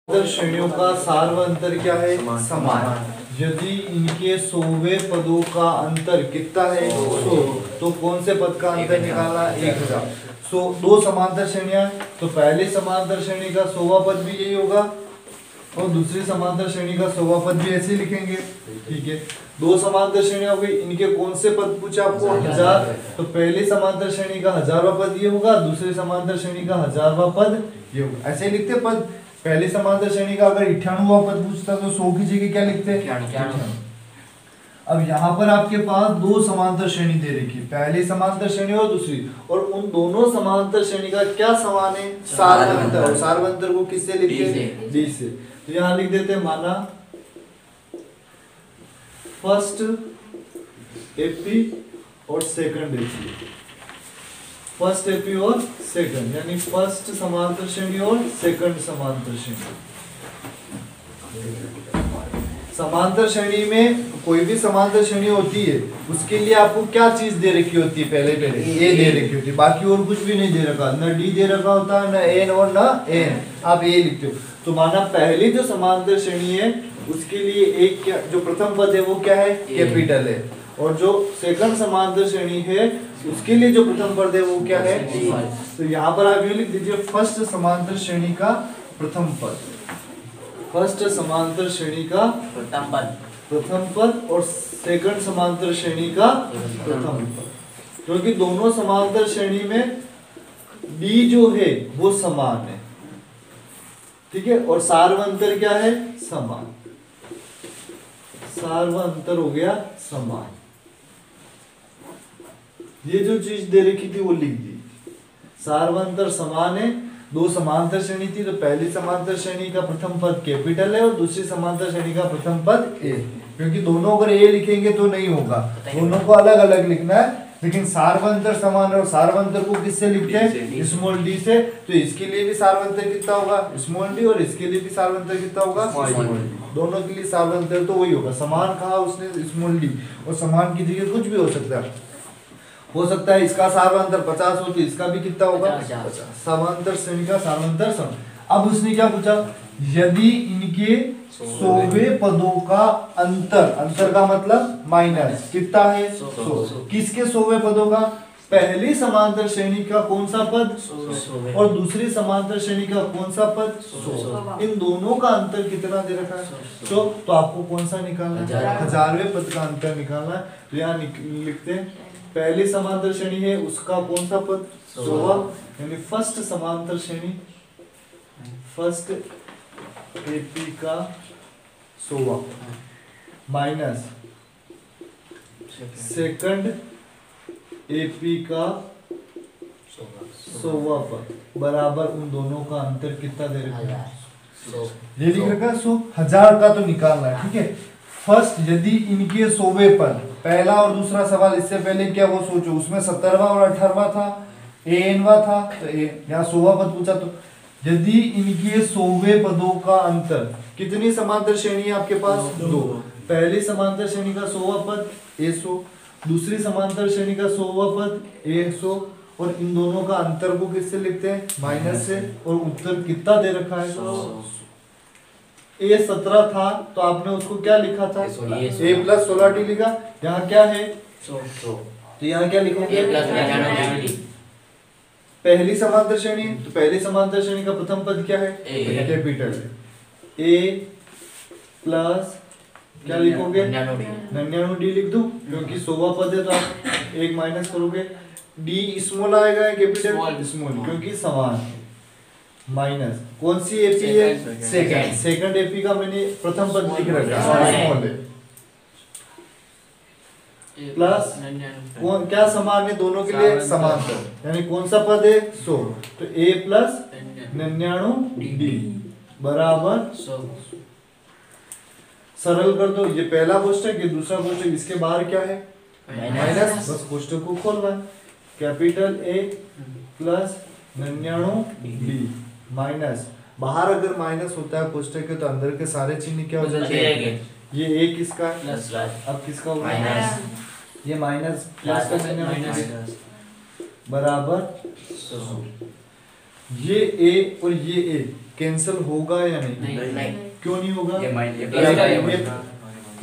श्रेणियों का सार व अंतर क्या है? समान। यदि इनके 100वें पदों का अंतर कितना है? 100। तो कौन से पद का अंतर निकालना? 1000। दो समांतर श्रेणियां, तो पहली समांतर श्रेणी का 100वां पद भी यही होगा और दूसरी समांतर श्रेणी का 100वां पद भी ऐसे लिखेंगे। ठीक है, दो समांतर श्रेणियां हो गई। इनके कौन से पद पूछा आपको? 1000। तो पहली समांतर श्रेणी का 1000वां पद ये होगा, दूसरी समांतर श्रेणी का 1000वां पद ये होगा। ऐसे लिखते पद। पहली समांतर श्रेणी का अगर 98वां पद पूछता तो 100 की जगह क्या लिखते हैं? अब यहाँ पर आपके पास दो समांतर श्रेणी दे रखी है, पहली समांतर श्रेणी और दूसरी, और उन दोनों समांतर श्रेणी का क्या समान है? सार व अंतर। और सार व अंतर को किससे लिखते हैं? डी से। तो यहाँ लिख देते हैं, माना फर्स्ट एपी और सेकंड एपी। फर्स्ट एपी और सेकंड, यानी फर्स्ट समांतर श्रेणी और सेकंड समांतर श्रेणी। समांतर श्रेणी में कोई भी समांतर श्रेणी होती है, उसके लिए आपको क्या चीज दे रखी होती है? पहले ए दे रखी होती है, बाकी और कुछ भी नहीं दे रखा, न डी दे रखा होता है, न एन और न एन। आप ए लिखते हो। तो माना पहली जो समांतर श्रेणी है उसके लिए एक क्या, जो प्रथम पद है वो क्या है? कैपिटल है। और जो सेकंड समांतर श्रेणी है उसके लिए जो प्रथम पद है वो क्या है? तो यहाँ पर आप ये लिख दीजिए, फर्स्ट समांतर श्रेणी का प्रथम पद। फर्स्ट समांतर श्रेणी का प्रथम पद और सेकंड समांतर श्रेणी का प्रथम पद, क्योंकि दोनों समांतर श्रेणी में डी जो है वो समान है। ठीक है, और सार व अंतर क्या है? समान। सार व अंतर हो गया समान। ये जो चीज दे रखी थी वो लिख दी। सार व अंतर समान है। दो समांतर श्रेणी थी, तो पहली समांतर श्रेणी का प्रथम पद कैपिटल है और दूसरी समांतर श्रेणी का प्रथम पद ए। क्योंकि दोनों अगर ए लिखेंगे तो नहीं होगा, दोनों को अलग अलग लिखना है। लेकिन सार व अंतर समान है, और सार व अंतर को किससे लिखते हैं? स्मॉल डी से। तो इसके लिए भी सार व अंतर कितना होगा? Small D. और इसके लिए भी सार व अंतर कितना होगा? Small D. दोनों के लिए सार व अंतर तो वही होगा। समान कहा उसने, स्मॉल डी, और समान की जगह कुछ भी हो सकता है। हो सकता है इसका सार व अंतर 50 हो तो इसका भी कितना होगा? 50। समांतर श्रेणी का सार व अंतर समान। अब उसने क्या पूछा? यदि इनके 100वें पदों का अंतर का मतलब माइनस कितना है? 100। किसके 100वें पदों का? पहली समांतर श्रेणी का कौन सा पद? 100। और दूसरी समांतर श्रेणी का कौन सा पद? 100। इन दोनों का अंतर कितना दे रखा है? 100। तो आपको कौन सा निकालना है? 1000वें पद का अंतर निकालना है। तो यहाँ लिखते हैं, पहली समांतर श्रेणी है उसका कौन सा पद? 100वां, यानी फर्स्ट समांतर श्रेणी, फर्स्ट एपी का 100वां माइनस सेकंड एपी का 100वां पद बराबर उन दोनों का अंतर कितना दे रखा है? ये लिख रखा है 100। 1000 का तो निकालना है। ठीक है, फर्स्ट यदि इनके 100वें पद, पहला और दूसरा सवाल इससे पहले क्या वो सोचो, उसमें 17वां और 18वां था, एनवां था, तो यहाँ 100वां पद पूछा। तो यदि इनके 100वें पदों का अंतर, कितनी समांतर श्रेणी है आपके पास? दो। पहली समांतर श्रेणी का 100वां पद A100, दूसरी समांतर श्रेणी का 100वां पद A100, और इन दोनों का अंतर को किससे लिखते हैं? माइनस से। और उत्तर कितना दे रखा है? 17 था तो आपने उसको क्या लिखा था? A प्लस 16D लिखा। यहाँ क्या है? 100। तो यहाँ क्या लिखेंगे? पहली समांतर श्रेणी, तो पहली समांतर श्रेणी का प्रथम पद क्या है? कैपिटल है। A प्लस क्या लिखोगे? 99D लिख दूं, क्योंकि 100वां पद है तो आप एक माइनस करोगे। D स्मॉल आएगा, कैपिटल स्मॉल, क्योंकि समान है। माइनस कौन सी एपी है? सेकंड। सेकंड एपी का मैंने प्रथम पद लिख रखा है, स्मॉल है। प्लस कौन क्या समान है? दोनों के लिए समांतर, यानी कौन सा पद है? 100। तो A प्लस 99D बराबर 100। सरल कर दो। ये पहला कोष्टक, ये दूसरा कोष्टक, इसके बाहर क्या है? माइनस। बस कोष्टक को खोलना है। Capital A plus 99D minus, बाहर अगर माइनस होता है कोष्टक के तो अंदर के सारे चिन्ह क्या हो जाते हैं? ये एक किसका? अब किसका होगा? ये माइनस प्लस का बराबर 100। ये ए और ये ए कैंसिल होगा या नहीं? नहीं। क्यों नहीं होगा? ये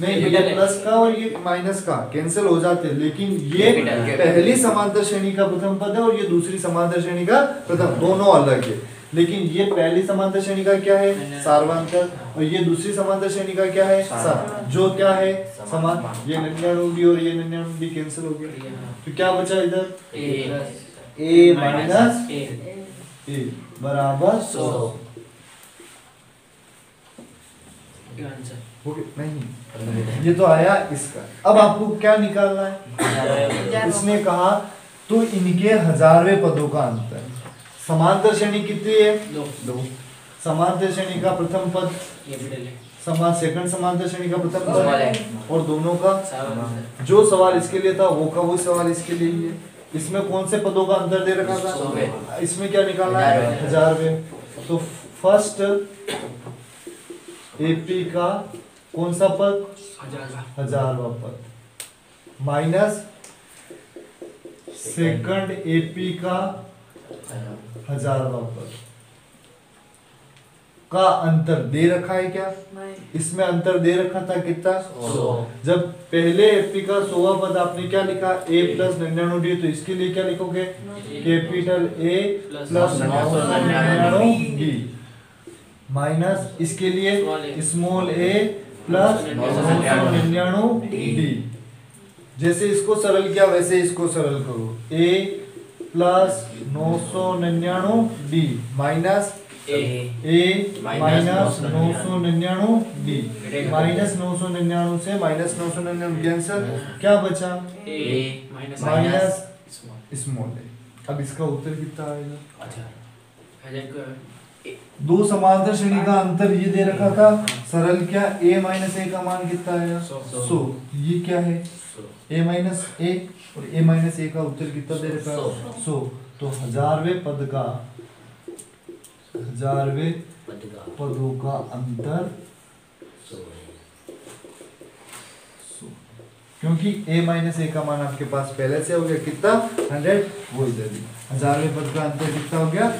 नहीं, ये प्लस का और ये माइनस का कैंसिल हो जाते हैं, लेकिन ये पहली समांतर श्रेणी का प्रथम पद है और ये दूसरी समांतर श्रेणी का प्रथम, दोनों अलग है। लेकिन ये पहली समांतर श्रेणी का क्या है? सार्वंतर, और ये दूसरी समांतर श्रेणी का क्या है? सार, जो क्या है? समान। ये 99 और ये 99 कैंसिल हो गया, तो क्या बचा इधर? a माइनस a बराबर 100। ओके, नहीं ये तो आया इसका। अब आपको क्या निकालना है? इसने कहा तो इनके 1000वें पदों का अंतर। समांतर श्रेणी कितनी है? 2। समांतर श्रेणी का प्रथम पद सेकंड समांतर श्रेणी का प्रथम पद और दोनों का जो सवाल इसके लिए था वो का वही सवाल इसके लिए ही है। इसमें कौन से पदों का अंतर दे रखा था? इसमें क्या निकालना है? 1000वें। तो फर्स्ट एपी का कौन सा पद? 1000वां पद माइनस सेकंड एपी का 1000वां पद का अंतर दे रखा है क्या? नहीं। इसमें अंतर दे रखा था कितना? 100। जब पहले एपी का 100वां पद आपने क्या लिखा? a प्लस 99d, तो इसके लिए क्या लिखोगे? Capital A plus 999d minus इसके लिए स्मॉल a प्लस 999d। जैसे इसको सरल किया वैसे इसको सरल करो। a plus 999d minus a minus 999d minus 999 से माइनस 999 कैंसिल, क्या बचा? Minus small a। अब इसका उत्तर कितना आएगा? दो समांतर श्रेणी का अंतर ये दे रखा था, सरल क्या? a माइनस a का मान कितना आएगा? 100। ये क्या है? a माइनस a और a माइनस a का उत्तर कितना दे रखा है? 100। तो 1000वें पदों का अंतर 100, क्योंकि a माइनस a का मान आपके पास पहले से हो गया कितना? 100। वो इधर भी 1000वें पद का अंतर कितना हो गया?